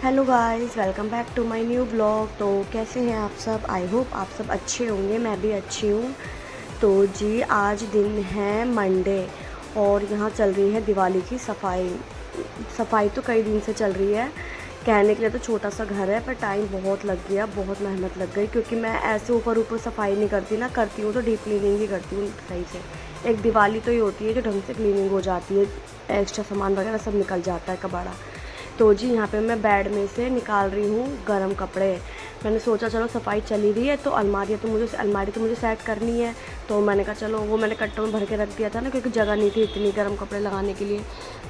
Hello guys, welcome back to my new blog. तो कैसे हैं आप सब? आई होप आप सब अच्छे होंगे, मैं भी अच्छी हूँ। तो जी आज दिन है मंडे और यहाँ चल रही है दिवाली की सफाई तो कई दिन से चल रही है। कहने के लिए तो छोटा सा घर है पर टाइम बहुत लग गया, बहुत मेहनत लग गई, क्योंकि मैं ऐसे ऊपर ऊपर सफाई नहीं करती ना, करती हूँ तो डीप क्लीनिंग ही करती हूँ सही से। एक दिवाली तो ही होती है जो ढंग से क्लीनिंग हो जाती है, एक्स्ट्रा सामान वगैरह सब निकल जाता है कबाड़ा। तो जी यहाँ पे मैं बेड में से निकाल रही हूँ गर्म कपड़े। मैंने सोचा चलो सफाई चली रही है तो अलमारी तो मुझे सेट करनी है। तो मैंने कहा चलो, वो मैंने कट्टों में भर के रख दिया था ना, क्योंकि जगह नहीं थी इतनी गर्म कपड़े लगाने के लिए।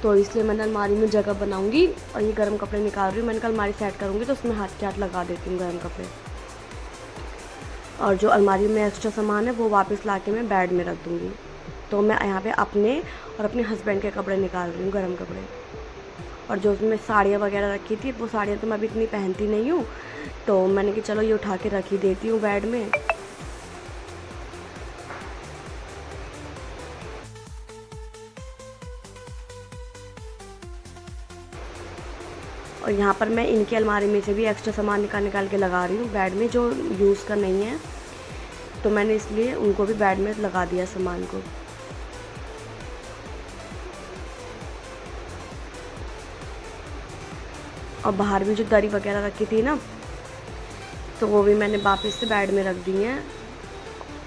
तो इसलिए मैंने अलमारी में जगह बनाऊँगी और ये गर्म कपड़े निकाल रही हूँ। मैंने कहा अलमारी सेट करूँगी तो उसमें हाथ के हाथ लगा देती हूँ गर्म कपड़े, और जो अलमारी में एक्स्ट्रा सामान है वो वापस ला के मैं बेड में रख दूँगी। तो मैं यहाँ पे अपने और अपने हस्बैंड के कपड़े निकाल रही हूँ, गर्म कपड़े। और जो उसमें साड़ियाँ वगैरह रखी थी, वो साड़ियाँ तो मैं अभी इतनी पहनती नहीं हूँ, तो मैंने कि चलो ये उठा के रख ही देती हूँ बेड में। और यहाँ पर मैं इनकी अलमारी में से भी एक्स्ट्रा सामान निकाल निकाल के लगा रही हूँ बेड में, जो यूज़ का नहीं है, तो मैंने इसलिए उनको भी बेड में लगा दिया सामान को। और बाहर भी जो दरी वगैरह रखी थी ना, तो वो भी मैंने वापस से बेड में रख दी हैं,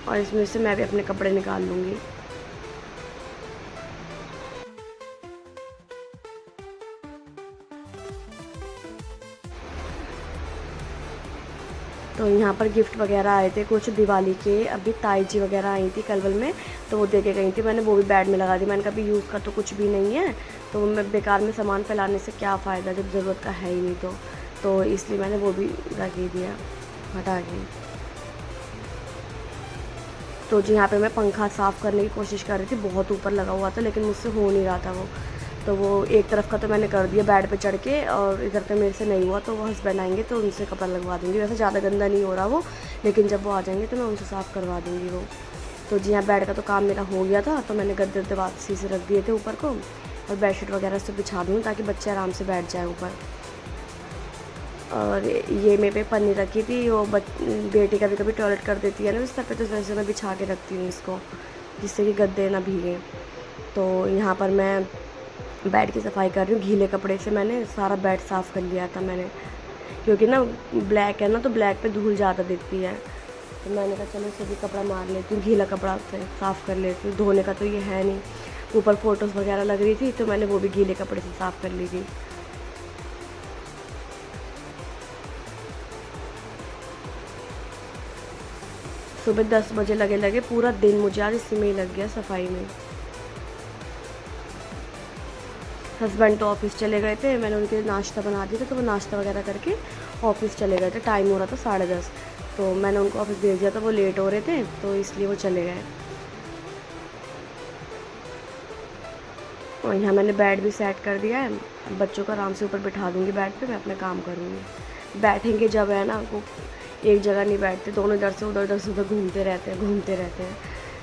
और इसमें से मैं भी अपने कपड़े निकाल लूँगी। तो यहाँ पर गिफ्ट वगैरह आए थे कुछ दिवाली के, अभी ताई जी वगैरह आई थी कलवल में, तो वो दे के गई थी। मैंने वो भी बेड में लगा दी। मैंने कभी यूज़ का तो कुछ भी नहीं है, तो मैं बेकार में सामान फैलाने से क्या फ़ायदा जब ज़रूरत का है ही नहीं। तो इसलिए मैंने वो भी रख ही दिया, हटा के। तो जी यहाँ पे मैं पंखा साफ़ करने की कोशिश कर रही थी, बहुत ऊपर लगा हुआ था लेकिन मुझसे हो नहीं रहा था वो। तो वो एक तरफ का तो मैंने कर दिया बेड पे चढ़ के, और इधर पे मेरे से नहीं हुआ, तो वो हस्बैंड आएंगे तो उनसे कपड़ा लगवा दूँगी। वैसे ज़्यादा गंदा नहीं हो रहा वो, लेकिन जब वो आ जाएंगे तो मैं उनसे साफ़ करवा दूँगी वो। तो जी यहाँ बेड का तो काम मेरा हो गया था, तो मैंने गद्दे वद्दे वापसी से रख दिए थे ऊपर को, और बेडशीट वगैरह सब बिछा दूँ ताकि बच्चे आराम से बैठ जाए ऊपर। और ये मेरे पे पन्नी रखी थी, वो बेटी कभी कभी टॉयलेट कर देती है ना बिस्तर पे, तो वैसे मैं बिछा के रखती हूँ इसको, जिससे कि गद्दे ना भीगे। तो यहाँ पर मैं बेड की सफाई कर रही हूँ। गीले कपड़े से मैंने सारा बेड साफ़ कर लिया था मैंने, क्योंकि ना ब्लैक है ना, तो ब्लैक पे धूल ज़्यादा दिखती है। तो मैंने कहा चलो इसे भी कपड़ा मार लेती हूँ, गीला कपड़ा से साफ़ कर लेती हूँ। धोने का तो ये है नहीं। ऊपर फ़ोटोज़ वगैरह लग रही थी तो मैंने वो भी गीले कपड़े से साफ़ कर ली थी। सुबह 10 बजे लगे लगे पूरा दिन मुझे आज इसी में ही लग गया, सफाई में। हस्बैंड तो ऑफ़िस चले गए थे, मैंने उनके लिए नाश्ता बना दिया था, तो वो नाश्ता वगैरह करके ऑफ़िस चले गए थे। टाइम हो रहा था 10:30, तो मैंने उनको ऑफ़िस भेज दिया था, वो लेट हो रहे थे तो इसलिए वो चले गए। और यहाँ मैंने बेड भी सेट कर दिया है। अब बच्चों को आराम से ऊपर बिठा दूँगी बेड पे, मैं अपना काम करूँगी। बैठेंगे जब है ना, वो एक जगह नहीं बैठते, दोनों इधर से उधर घूमते रहते हैं।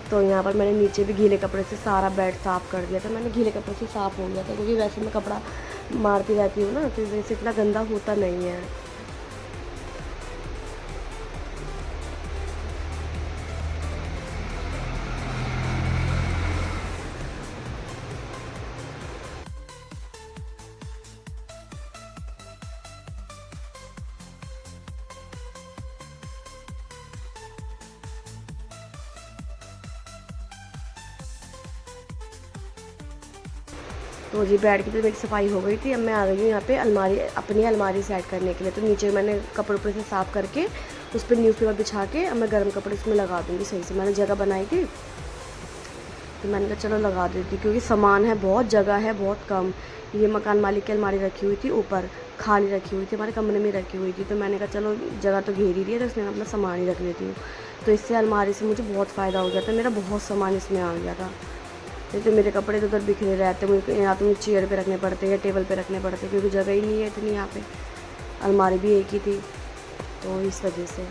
तो यहाँ पर मैंने नीचे भी गीले कपड़े से सारा बेड साफ़ कर दिया था। मैंने गीले कपड़े से साफ़ हो गया था, क्योंकि वैसे मैं कपड़ा मारती रहती हूँ ना, तो वैसे इतना गंदा होता नहीं है। तो जी बेड की तो मेरी सफाई हो गई थी। अब मैं आ गई हूँ यहाँ पे अपनी अलमारी सेट करने के लिए। तो नीचे मैंने कपड़े उपड़े से साफ़ करके उस पर न्यूज़पेपर बिछा के अब मैं गर्म कपड़े उसमें लगा दूँगी सही से। मैंने जगह बनाई थी, तो मैंने कहा चलो लगा देती, क्योंकि सामान है बहुत, जगह है बहुत कम। ये मकान मालिक की अलमारी रखी हुई थी ऊपर, खाली रखी हुई थी, हमारे कमरे में रखी हुई थी। तो मैंने कहा चलो जगह तो घेर ही रही है, तो इसमें अपना सामान ही रख लेती हूँ। तो इससे अलमारी से मुझे बहुत फ़ायदा हो गया था, मेरा बहुत सामान इसमें आ गया था। नहीं तो मेरे कपड़े तो उधर बिखरे रहते, मुझे या तो मुझे चेयर पे रखने पड़ते या टेबल पे रखने पड़ते, क्योंकि जगह ही नहीं है इतनी यहाँ पे। अलमारी भी एक ही थी, तो इस वजह से।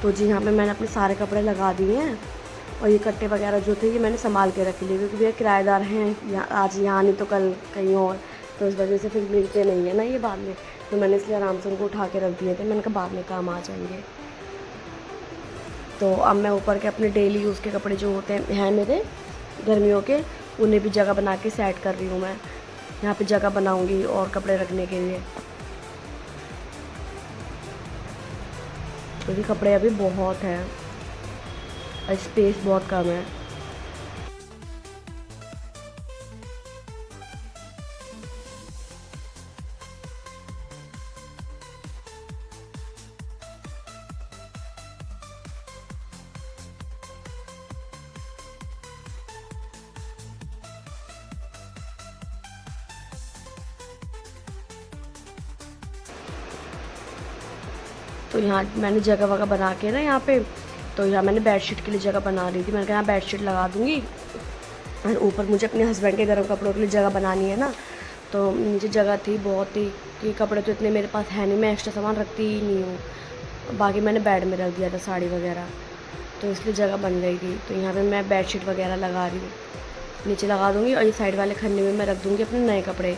तो जी यहाँ पे मैंने अपने सारे कपड़े लगा दिए हैं, और ये कट्टे वगैरह जो थे ये मैंने संभाल के रख लिए, क्योंकि भैया किराएदार हैं आज यहाँ नहीं तो कल कहीं और, तो इस वजह से फिर मिलते नहीं है ना ये बाद में, तो मैंने इसलिए आराम से उनको उठा के रख दिए थे। मैंने कहा बाद में काम आ जाएंगे। तो अब मैं ऊपर के अपने डेली यूज़ के कपड़े जो होते हैं मेरे गर्मियों के, उन्हें भी जगह बना के सेट कर रही हूँ। मैं यहाँ पे जगह बनाऊँगी और कपड़े रखने के लिए, क्योंकि कपड़े अभी बहुत हैं और स्पेस बहुत कम है। तो यहाँ मैंने जगह वगह बना के ना यहाँ पे, तो यहाँ मैंने बेडशीट के लिए जगह बना रही थी। मैंने कहा यहाँ बेडशीट लगा दूँगी, और ऊपर मुझे अपने हस्बैंड के गर्म कपड़ों के लिए जगह बनानी है ना, तो मुझे जगह थी बहुत ही, कि कपड़े तो इतने मेरे पास है नहीं, मैं एक्स्ट्रा सामान रखती ही नहीं हूँ, बाकी मैंने बेड में रख दिया था साड़ी वगैरह, तो इसलिए जगह बन गई थी। तो यहाँ पर मैं बेडशीट वगैरह लगा रही हूँ, नीचे लगा दूँगी, और ये साइड वाले खन्ने में मैं रख दूँगी अपने नए कपड़े,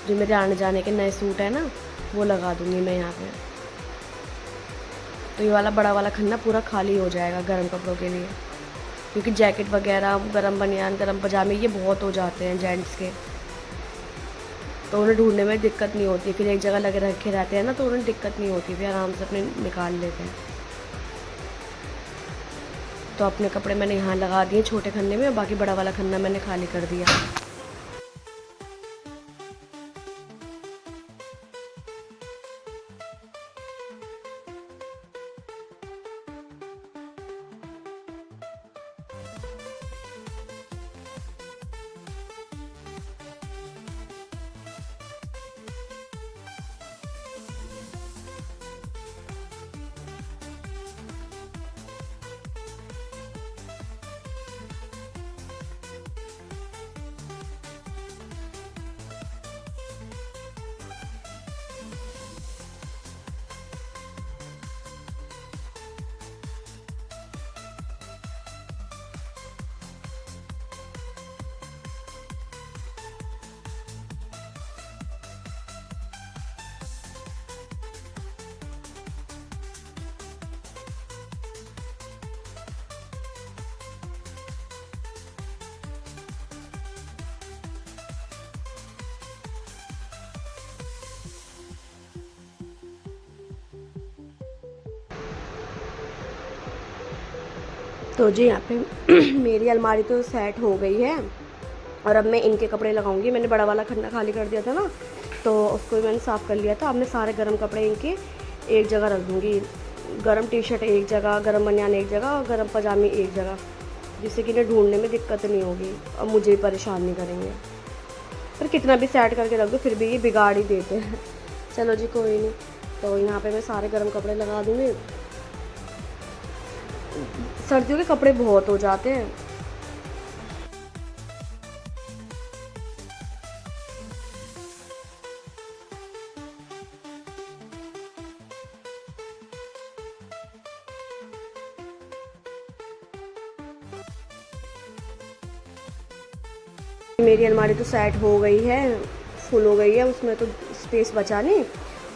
जो मेरे आने जाने के नए सूट है ना, वो लगा दूँगी मैं यहाँ पर। तो ये वाला बड़ा वाला खन्ना पूरा खाली हो जाएगा गर्म कपड़ों के लिए, क्योंकि जैकेट वगैरह, गर्म बनियान, गर्म पजामे ये बहुत हो जाते हैं जेंट्स के, तो उन्हें ढूंढने में दिक्कत नहीं होती, फिर एक जगह लगे रखे रहते हैं ना, तो उन्हें दिक्कत नहीं होती, फिर आराम से अपने निकाल लेते हैं। तो अपने कपड़े मैंने यहाँ लगा दिए छोटे खन्ने में, और बाकी बड़ा वाला खन्ना मैंने खाली कर दिया। तो जी यहाँ पे मेरी अलमारी तो सेट हो गई है, और अब मैं इनके कपड़े लगाऊंगी। मैंने बड़ा वाला खन्ना खाली कर दिया था ना, तो उसको भी मैंने साफ़ कर लिया था। अब मैं सारे गर्म कपड़े इनके एक जगह रख दूँगी, गर्म टी शर्ट एक जगह, गर्म बनियान एक जगह, और गर्म पजामे एक जगह, जिससे कि इन्हें ढूंढने में दिक्कत नहीं होगी और मुझे परेशान नहीं करेंगे। पर कितना भी सेट करके रख दो फिर भी ये बिगाड़ ही देते हैं। चलो जी कोई नहीं। तो यहाँ पे मैं सारे गर्म कपड़े लगा दूँगी। सर्दियों के कपड़े बहुत हो जाते हैं। मेरी अलमारी तो सेट हो गई है, फुल हो गई है, उसमें तो स्पेस बचा नहीं।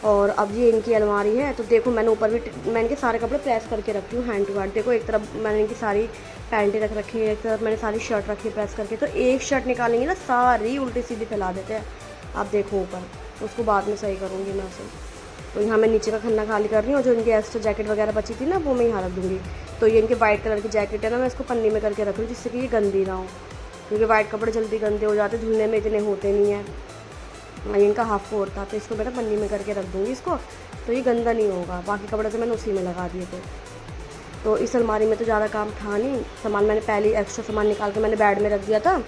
और अब ये इनकी अलमारी है, तो देखो मैंने ऊपर भी मैं इनके सारे कपड़े प्रेस करके रखती हूँ हैंड टू हैंड। देखो एक तरफ मैंने इनकी सारी पैंटें रख रखी है, एक तरफ मैंने सारी शर्ट रखी है प्रेस करके। तो एक शर्ट निकालेंगे ना सारी उल्टी सीधी फैला देते हैं। आप देखो ऊपर, उसको बाद में सही करूँगी मैं उसे। तो यहाँ मैं नीचे का खन्ना खाली कर रही हूँ, और जो इनकी एक्स्ट्रा जैकेट वगैरह बची थी ना वो मैं यहाँ रख दूँगी। तो ये इनके वाइट कलर की जैकेट है ना, मैं इसको पन्नी में करके रख रही हूँ, जिससे कि ये गंदी ना हो, क्योंकि वाइट कपड़े जल्दी गंदे हो जाते, धुलने में इतने होते नहीं हैं। इनका हाफ फोर था, तो इसको बेटा पन्नी में करके रख दूँगी इसको, तो ये गंदा नहीं होगा। बाकी कपड़े तो मैंने उसी में लगा दिए थे। तो इस अलमारी में तो ज़्यादा काम था नहीं, सामान मैंने पहले एक्स्ट्रा सामान निकाल के मैंने बेड में रख दिया था।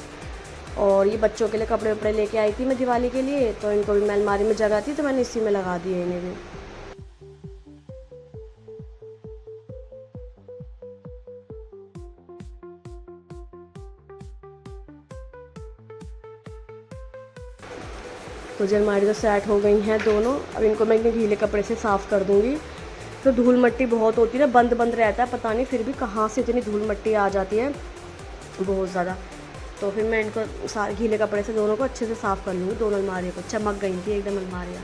और ये बच्चों के लिए कपड़े वपड़े लेके आई थी मैं दिवाली के लिए, तो इनको भी मैं अलमारी में जगह थी तो मैंने इसी में लगा दिए इन्हें भी। तो जो अलमारी तो सेट हो गई हैं दोनों। अब इनको मैं इतने गीले कपड़े से साफ़ कर दूँगी, तो धूल मिट्टी बहुत होती है ना, बंद बंद रहता है, पता नहीं फिर भी कहाँ से इतनी धूल मिट्टी आ जाती है बहुत ज़्यादा। तो फिर मैं इनको सारे गीले कपड़े से दोनों को अच्छे से साफ़ कर लूँगी। दोनों अलमारियों को चमक गई थी एकदम अलमारियाँ।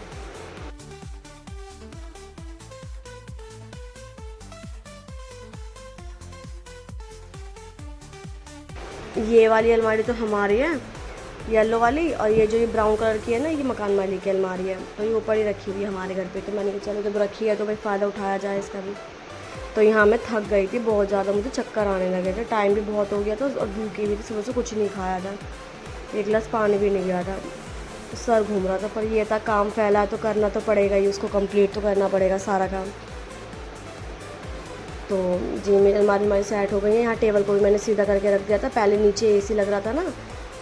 ये वाली अलमारी तो हमारी है, येलो वाली, और ये जो ये ब्राउन कलर की है ना, ये मकान मालिक की अलमारी है। तो ये ऊपर ही रखी हुई है हमारे घर पे। तो मैंने कहा चलो जब रखी है तो भाई फ़ायदा उठाया जाए इसका भी। तो यहाँ मैं थक गई थी बहुत ज़्यादा, मुझे चक्कर आने लगे थे, टाइम भी बहुत हो गया था और भूखी भी थी, सुबह से कुछ नहीं खाया था, एक गिलास पानी भी नहीं गया था, तो सर घूम रहा था। पर ये था काम फैला है तो करना तो पड़ेगा ही, उसको कंप्लीट तो करना पड़ेगा सारा काम। तो जी मेरी अलमारी सेट हो गई है। यहाँ टेबल को भी मैंने सीधा करके रख दिया था। पहले नीचे एसी लग रहा था ना,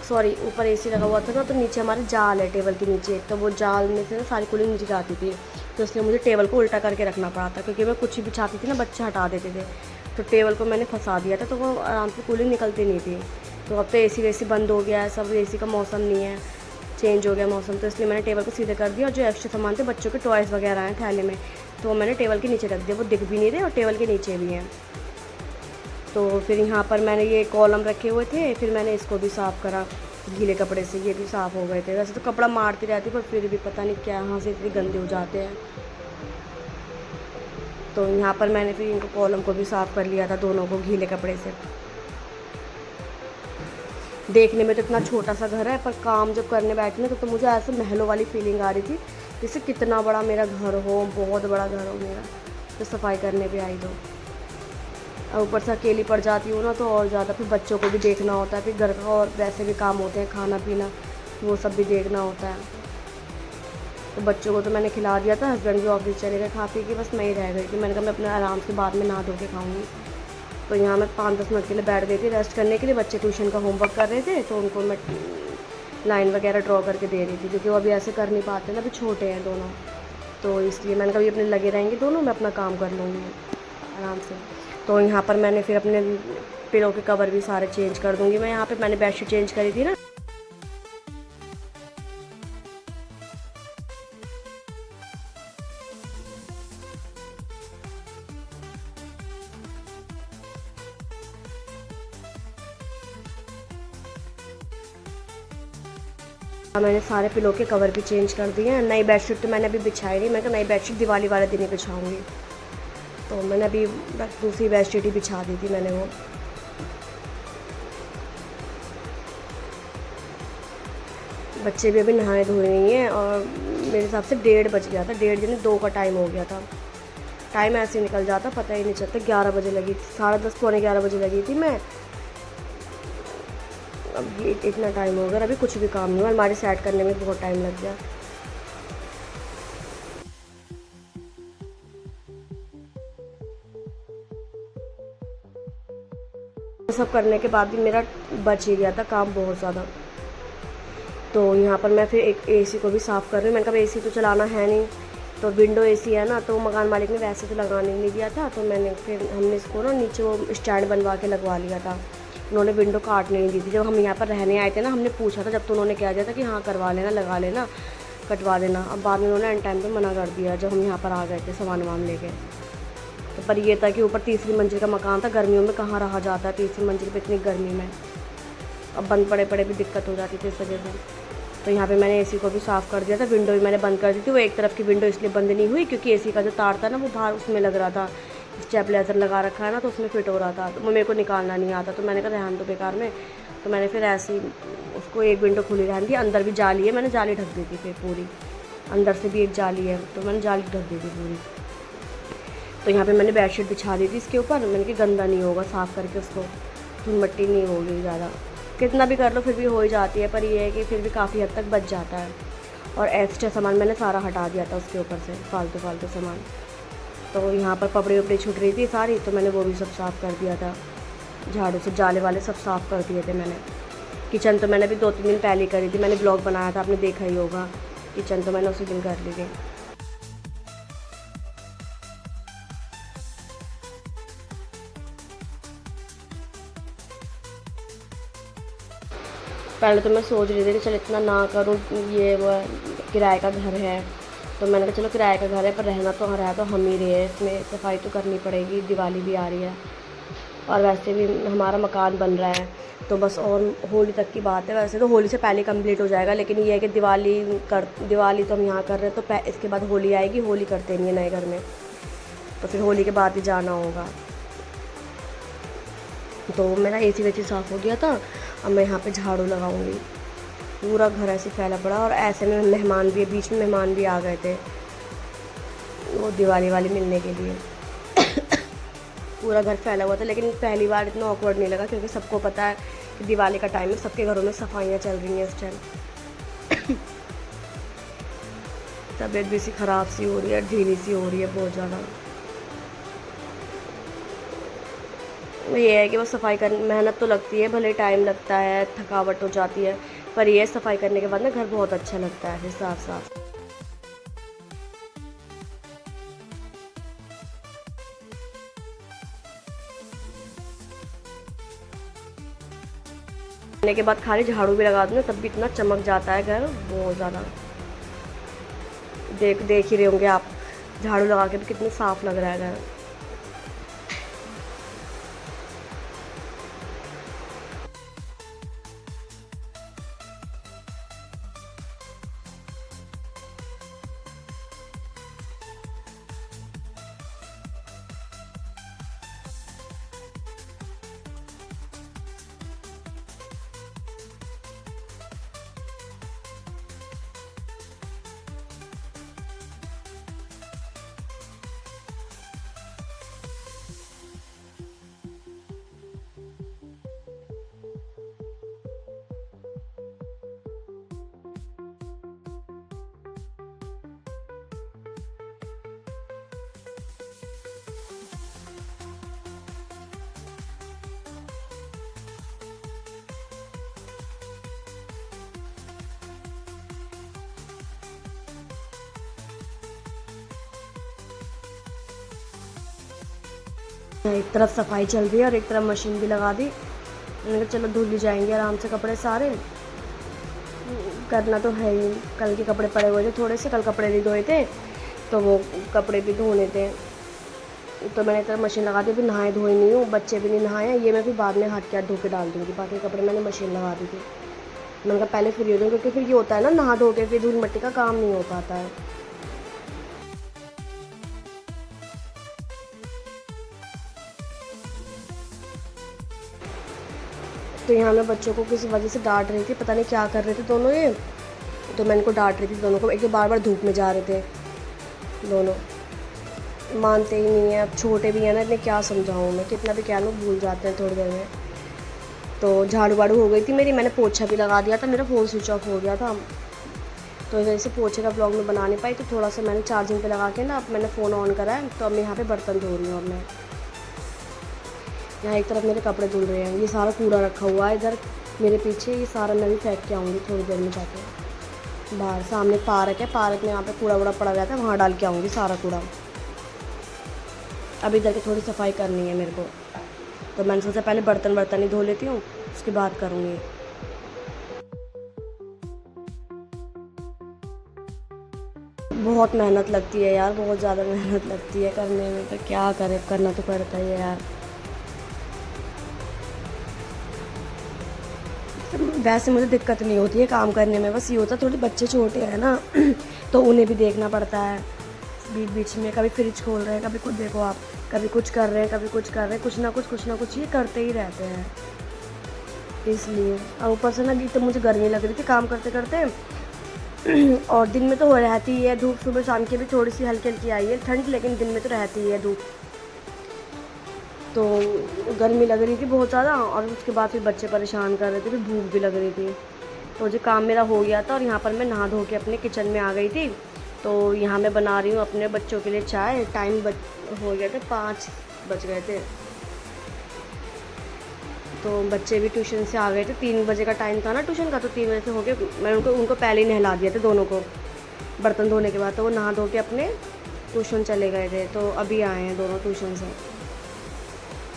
सॉरी ऊपर एसी लगा हुआ था ना, तो नीचे हमारे जाल है टेबल के नीचे, तो वो जाल में से ना सारी कूलिंग नीचे जाती थी, तो इसलिए मुझे टेबल को उल्टा करके रखना पड़ा था, क्योंकि मैं कुछ भी चाहती थी ना बच्चे हटा देते थे। तो टेबल को मैंने फंसा दिया था, तो वो आराम से कूलिंग निकलती नहीं थी। तो अब तो एसी वेसी बंद हो गया है सब, एसी का मौसम नहीं है, चेंज हो गया मौसम, तो इसलिए मैंने टेबल को सीधे कर दिया। और जो एक्स्ट्रा सामान थे बच्चों के टॉयज़ वगैरह हैं थैले में, तो वो मैंने टेबल के नीचे रख दिया, वो दिख भी नहीं रहे और टेबल के नीचे भी हैं। तो फिर यहाँ पर मैंने ये कॉलम रखे हुए थे, फिर मैंने इसको भी साफ़ करा गीले कपड़े से, ये भी साफ़ हो गए थे। वैसे तो कपड़ा मारती रहती पर फिर भी पता नहीं क्या यहाँ से इतने गंदे हो जाते हैं। तो यहाँ पर मैंने फिर इनको कॉलम को भी साफ़ कर लिया था, दोनों को गीले कपड़े से। देखने में तो इतना छोटा सा घर है, पर काम जब करने बैठी ना तो मुझे ऐसे महलों वाली फीलिंग आ रही थी, जैसे कितना बड़ा मेरा घर हो, बहुत बड़ा घर हो मेरा। तो सफाई करने भी आई तो और ऊपर से अकेली पड़ जाती हूँ ना, तो और ज़्यादा फिर बच्चों को भी देखना होता है, फिर घर का और वैसे भी काम होते हैं, खाना पीना वो सब भी देखना होता है। तो बच्चों को तो मैंने खिला दिया था, हस्बैंड भी ऑफिस चले गए खा पी के, बस मैं ही रह गई थी। मैंने कहा मैं अपने आराम से बाद में नहा धो के खाऊँगी। तो यहाँ मैं 5-10 मिनट के लिए बैठ गई थी रेस्ट करने के लिए। बच्चे ट्यूशन का होमवर्क कर रहे थे, तो उनको मैं लाइन वगैरह ड्रॉ करके दे रही थी, क्योंकि वो अभी ऐसे कर नहीं पाते ना, अभी छोटे हैं दोनों, तो इसलिए मैंने कहा अपने लगे रहेंगे दोनों, मैं अपना काम कर लूँगी आराम से। तो यहाँ पर मैंने फिर अपने पिलो के कवर भी सारे चेंज कर दूँगी मैं। यहाँ पे मैंने बेडशीट चेंज करी थी ना, मैंने सारे पिलो के कवर भी चेंज कर दिए हैं। नई बेडशीट तो मैंने अभी बिछाई नहीं, मैं कहा नई बेडशीट दिवाली वाले दिन ही बिछाऊँगी। तो मैंने अभी दूसरी बेडशीट ही बिछा दी थी मैंने वो। बच्चे भी अभी नहाए धोए नहीं हैं, और मेरे हिसाब से 1:30 बज गया था, 1:30 यानी 2 का टाइम हो गया था। टाइम ऐसे निकल जाता पता ही नहीं चलता। 11 बजे लगी थी, 10:30 पौने 11 बजे लगी थी मैं। अब ये इतना टाइम हो गया, अभी कुछ भी काम नहीं हुआ, अलमारी सेट करने में बहुत टाइम लग गया। सब करने के बाद भी मेरा बच ही गया था काम बहुत ज़्यादा। तो यहाँ पर मैं फिर एक एसी को भी साफ़ कर रही हूँ। मैंने कहा एसी तो चलाना है नहीं, तो विंडो एसी है ना, तो मकान मालिक ने वैसे तो लगाने नहीं दिया था, तो हमने इसको ना नीचे वो स्टैंड बनवा के लगवा लिया था। उन्होंने विंडो काटने नहीं दी थी। जब हम यहाँ पर रहने आए थे ना, हमने पूछा था जब, तो उन्होंने कह दिया था कि हाँ करवा लेना, लगा लेना, कटवा देना। अब बाद में उन्होंने एंड टाइम पर मना कर दिया जब हम यहाँ पर आ गए थे सामान वामान लेके। तो पर ये था कि ऊपर तीसरी मंजिल का मकान था, गर्मियों में कहाँ रहा जाता है तीसरी मंजिल पे इतनी गर्मी में, अब बंद पड़े पड़े भी दिक्कत हो जाती थी इस वजह से। तो यहाँ पे मैंने एसी को भी साफ़ कर दिया था, विंडो भी मैंने बंद कर दी थी। वो एक तरफ की विंडो इसलिए बंद नहीं हुई क्योंकि एसी का जो तार था ना वो बाहर उसमें लग रहा था, स्टेबलाइजर लगा रखा है ना, तो उसमें फिट हो रहा था, तो वो मेरे को निकालना नहीं आता। तो मैंने कहा रहने दो बेकार में, तो मैंने फिर ऐसे ही उसको एक विंडो खुली रहने दी। अंदर भी जाली है, मैंने जाली ढक दी थी फिर पूरी, अंदर से भी एक जाली है, तो मैंने जाली ढक दी थी पूरी। तो यहाँ पे मैंने बेडशीट बिछा दी थी इसके ऊपर, मैंने कि गंदा नहीं होगा साफ़ करके, उसको धूल मिट्टी नहीं होगी ज़्यादा, कितना भी कर लो फिर भी हो ही जाती है, पर ये है कि फिर भी काफ़ी हद तक बच जाता है। और एक्स्ट्रा सामान मैंने सारा हटा दिया था उसके ऊपर से, फालतू सामान। तो यहाँ पर कपड़े वपड़े छूट रही थी सारी, तो मैंने वो भी सब साफ़ कर दिया था झाड़ू से, जाले वाले सब साफ़ कर दिए थे मैंने। किचन तो मैंने भी 2-3 दिन पहले ही करी थी, मैंने ब्लॉग बनाया था, आपने देखा ही होगा। किचन तो मैंने उसी दिन कर ली थी। पहले तो मैं सोच रही थी कि चल इतना ना करूँ, ये वो किराए का घर है, तो मैंने कहा चलो किराए का घर है पर रहना तो रहा तो हम ही रहे हैं, इसमें सफाई तो करनी पड़ेगी, दिवाली भी आ रही है और वैसे भी हमारा मकान बन रहा है तो बस और होली तक की बात है। वैसे तो होली से पहले कंप्लीट हो जाएगा, लेकिन ये है कि दिवाली तो हम यहाँ कर रहे हैं तो इसके बाद होली आएगी, होली करते नहीं है नए घर में, तो फिर होली के बाद ही जाना होगा। तो मेरा एसी वेसी साफ़ हो गया था, अब मैं यहाँ पे झाड़ू लगाऊंगी। पूरा घर ऐसे फैला पड़ा और ऐसे में मेहमान भी, बीच में मेहमान भी आ गए थे वो दिवाली वाली मिलने के लिए। पूरा घर फैला हुआ था, लेकिन पहली बार इतना ऑकवर्ड नहीं लगा क्योंकि सबको पता है कि दिवाली का टाइम है, सबके घरों में सफाइयाँ चल रही हैं इस टाइम। तबीयत भी सी ख़राब सी हो रही है, ढीली सी हो रही है बहुत ज़्यादा। ये है कि वो सफाई कर मेहनत तो लगती है, भले टाइम लगता है, थकावट हो जाती है, पर ये सफाई करने के बाद ना घर बहुत अच्छा लगता है, फिर साफ साफ करने के बाद खाली झाड़ू भी लगा दूँ तब भी इतना चमक जाता है घर बहुत ज़्यादा। देख ही रहे होंगे आप, झाड़ू लगा के भी कितनी साफ लग रहा है घर। एक तरफ सफाई चल रही है और एक तरफ मशीन भी लगा दी। मैंने कहा चलो धुल ही जाएंगे आराम से कपड़े सारे, करना तो है ही। कल के कपड़े पड़े हुए थे थोड़े से, कल कपड़े नहीं धोए थे तो वो कपड़े भी धोने थे, तो मैंने एक तरफ मशीन लगा दी। अभी नहाए धोए नहीं हूँ, बच्चे भी नहीं नहाए हैं, ये मैं भी बाद में हाथ के हाथ धो के डाल दूँगी। बाकी कपड़े मैंने मशीन लगा दी थी, मैंने कहा पहले फ्री हो जाऊँ क्योंकि फिर ये होता है ना नहा धो के फिर धूल मिट्टी का काम नहीं हो पाता है। तो यहाँ मैं बच्चों को किसी वजह से डांट रही थी, पता नहीं क्या कर रहे थे दोनों ये, तो मैं इनको डांट रही थी दोनों को। एक तो बार बार धूप में जा रहे थे दोनों, मानते ही नहीं है। अब छोटे भी हैं ना, इतने क्या समझाऊँ मैं, कितना भी क्या लोग भूल जाते हैं थोड़ी देर में। तो झाड़ू वाड़ू हो गई थी मेरी, मैंने पोछा भी लगा दिया था, मेरा फ़ोन स्विच ऑफ हो गया था तो इस वजह से पोछे का ब्लॉग में बना नहीं पाई। तो थोड़ा सा मैंने चार्जिंग पे लगा के ना, अब मैंने फ़ोन ऑन करा है, तो अब मैं यहाँ पे बर्तन धो रही हूँ। अब मैं यहाँ एक तरफ मेरे कपड़े धुल रहे हैं, ये सारा कूड़ा रखा हुआ है इधर मेरे पीछे, ये सारा मैं भी फेंक के आऊँगी थोड़ी देर में जाके। बाहर सामने पार्क है, पार्क में यहाँ पे कूड़ा वूड़ा पड़ा गया था, वहाँ डाल के आऊँगी सारा कूड़ा। अब इधर की थोड़ी सफाई करनी है मेरे को, तो मैंने सोचा पहले बर्तन ही धो लेती हूँ, उसके बाद करूँगी। बहुत मेहनत लगती है यार, बहुत ज़्यादा मेहनत लगती है करने में, तो क्या करें, करना तो पड़ता ही है यार। वैसे मुझे दिक्कत नहीं होती है काम करने में, बस ये होता है थोड़े बच्चे छोटे हैं ना तो उन्हें भी देखना पड़ता है बीच बीच में, कभी फ्रिज खोल रहे हैं, कभी कुछ देखो आप, कभी कुछ कर रहे हैं, कभी कुछ कर रहे हैं, कुछ ना कुछ ये करते ही रहते हैं, इसलिए। और ऊपर से ना अभी तो मुझे गर्मी लग रही थी काम करते करते और दिन में तो हो रहती ही है धूप, सुबह शाम की भी थोड़ी सी हल्की हल्की आई है ठंड, लेकिन दिन में तो रहती ही है धूप। तो गर्मी लग रही थी बहुत ज़्यादा, और उसके बाद फिर बच्चे परेशान कर रहे थे, फिर भूख भी लग रही थी। तो जो काम मेरा हो गया था और यहाँ पर मैं नहा धो के अपने किचन में आ गई थी। तो यहाँ मैं बना रही हूँ अपने बच्चों के लिए चाय। टाइम हो गया था, 5 बज गए थे, तो बच्चे भी ट्यूशन से आ गए थे। 3 बजे का टाइम था ना ट्यूशन का, तो 3 बजे से हो गया। मैंने उनको पहले ही नहला दिया था दोनों को, बर्तन धोने के बाद। तो वो नहा धो के अपने ट्यूशन चले गए थे, तो अभी आए हैं दोनों ट्यूशन से।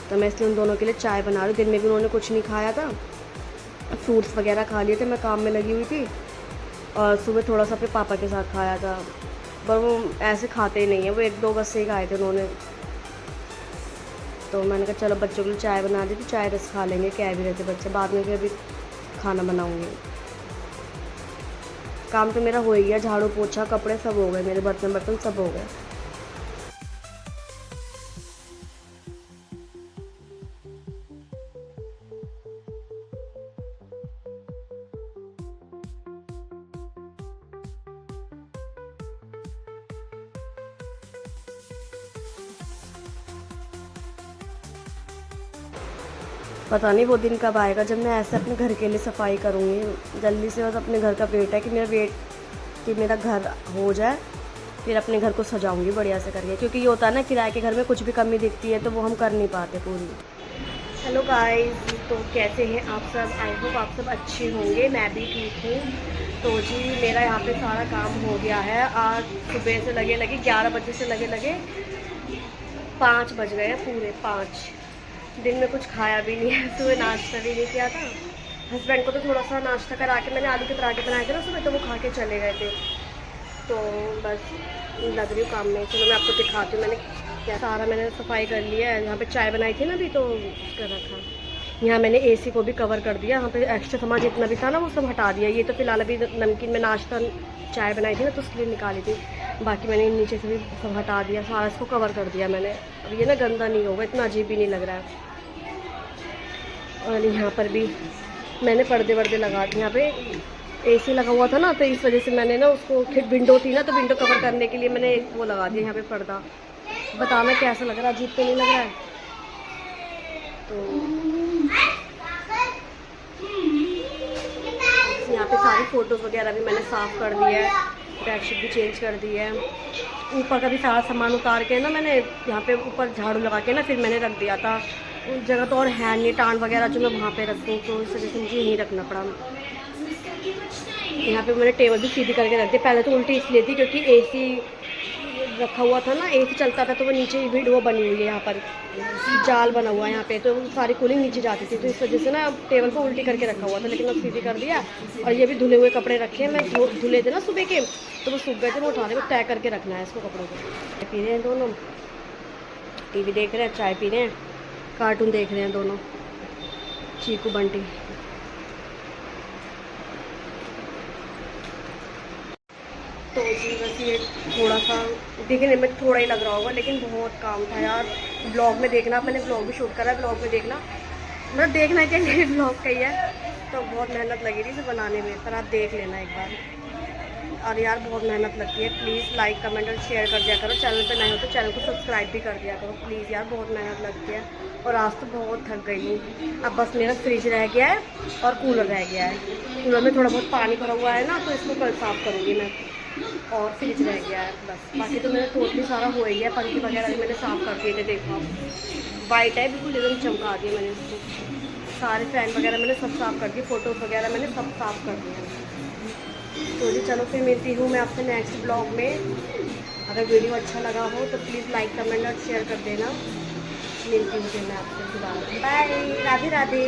तो मैं इसलिए उन दोनों के लिए चाय बना रही हूँ। दिन में भी उन्होंने कुछ नहीं खाया था, फ्रूट्स वगैरह खा लिए थे, मैं काम में लगी हुई थी। और सुबह थोड़ा सा अपने पापा के साथ खाया था, पर वो ऐसे खाते ही नहीं है, वो 1-2 बस से ही खाए थे उन्होंने। तो मैंने कहा चलो बच्चों के लिए चाय बना दी, तो चाय रस खा लेंगे, क्या भी रहते बच्चे, बाद में फिर अभी खाना बनाऊँगी। काम तो मेरा हो ही गया, झाड़ू पोछा कपड़े सब हो गए, मेरे बर्तन बर्तन सब हो गए। पता नहीं वो दिन कब आएगा जब मैं ऐसे अपने घर के लिए सफाई करूँगी जल्दी से। बस अपने घर का वेट है कि मेरा घर हो जाए, फिर अपने घर को सजाऊंगी बढ़िया से करके, क्योंकि ये होता है ना किराए के घर में कुछ भी कमी दिखती है तो वो हम कर नहीं पाते पूरी। हेलो गाइस, तो कैसे हैं आप सब? आई होप आप सब अच्छे होंगे, मैं भी ठीक हूँ। तो जी मेरा यहाँ पे सारा काम हो गया है। आज सुबह से लगे 11 बजे से लगे 5 बज गए पूरे 5। दिन में कुछ खाया भी नहीं है, सुबह नाश्ता भी नहीं किया था। हस्बैंड को तो थोड़ा सा नाश्ता करा के मैंने आलू के पराठे बनाए थे ना सुबह, तो वो खा के चले गए थे। तो बस लग रही हूँ काम में। चलो मैं आपको दिखाती हूँ मैंने क्या सारा मैंने सफाई कर लिया है। यहाँ पे चाय बनाई थी ना अभी, तो कर रखा। यहाँ मैंने एसी को भी कवर कर दिया, यहाँ पे एक्स्ट्रा सामान जितना भी था ना वो सब हटा दिया। ये तो फिलहाल अभी नमकीन में नाश्ता चाय बनाई थी ना तो उसके लिए निकाली थी, बाकी मैंने नीचे से भी सब हटा दिया, सारा इसको कवर कर दिया मैंने। अब ये ना गंदा नहीं होगा, इतना अजीब भी नहीं लग रहा है। और यहाँ पर भी मैंने पर्दे वर्दे लगा दिए। यहाँ पे एसी लगा हुआ था ना, तो इस वजह से मैंने ना उसको विंडो थी ना, तो विंडो कवर करने के लिए मैंने वो लगा दिया यहाँ पे पर्दा। बताना कैसा लग रहा है, अजीब तो नहीं लग रहा है? तो यहाँ पे सारी फ़ोटोज़ वगैरह भी मैंने साफ़ कर दी है, बेडशीट भी चेंज कर दी है। ऊपर का भी सारा सामान उतार के ना मैंने यहाँ पे ऊपर झाड़ू लगा के ना फिर मैंने रख दिया था। उस जगह तो और है नहीं टांड वगैरह जो मैं वहाँ पे रख दूँ, तो इस वजह से मुझे यहीं रखना पड़ा। यहाँ पे मैंने टेबल भी सीधी करके रख दी। पहले तो उल्टी इसलिए थी क्योंकि एसी रखा हुआ था ना, एसी चलता था तो वो नीचे वो बनी हुई है, यहाँ पर जाल बना हुआ है यहाँ पे, तो सारी कूलिंग नीचे जाती थी, तो इस वजह से ना टेबल को उल्टी करके रखा हुआ था, लेकिन अब सीधी कर दिया। और ये भी धुले हुए कपड़े रखे हैं, मैं धुले थे ना सुबह के, तो वो सूख गए थे, वो उठाने को तय करके रखना है इसको कपड़ों को। पी रहे हैं दोनों, टीवी देख रहे हैं, चाय पी रहे हैं, कार्टून देख रहे हैं दोनों, चीकू बंटी। तो जी बस ये थोड़ा सा देखने में थोड़ा ही लग रहा होगा, लेकिन बहुत काम था यार। ब्लॉग में देखना, मैंने ब्लॉग भी शूट करा है, ब्लॉग में देखना, मतलब देखना क्या मेरे ब्लॉग का ही है। तो बहुत मेहनत लगी थी इसे बनाने में, पर आप देख लेना एक बार। और यार बहुत मेहनत लगती है, प्लीज़ लाइक कमेंट और शेयर कर दिया करो। चैनल पे नए हो तो चैनल को सब्सक्राइब भी कर दिया करो प्लीज़ यार, बहुत मेहनत लगती है। और आज तो बहुत थक गई हूँ। अब बस मेरा फ्रिज रह गया है और कूलर रह गया है। कूलर में थोड़ा बहुत पानी भरा हुआ है ना, तो इसको कल साफ़ करूँगी मैं। और फ्रिज रह गया है बस, बाकी तो मेरा टोटली सारा हो ही गया। पंखे वगैरह भी मैंने साफ़ कर दिए थे, देखो वाइट है बिल्कुल, एकदम चमका दिया मैंने इसको। सारे फैन वगैरह मैंने सब साफ़ कर दिए, फ़ोटोज़ वगैरह मैंने सब साफ़ कर दिए। तो जी चलो फिर मिलती हूँ मैं आपसे नेक्स्ट ब्लॉग में। अगर वीडियो अच्छा लगा हो तो प्लीज़ लाइक कमेंट और शेयर कर देना। मिलती हूँ फिर मैं आपसे दोबारा। बाय, राधे राधे।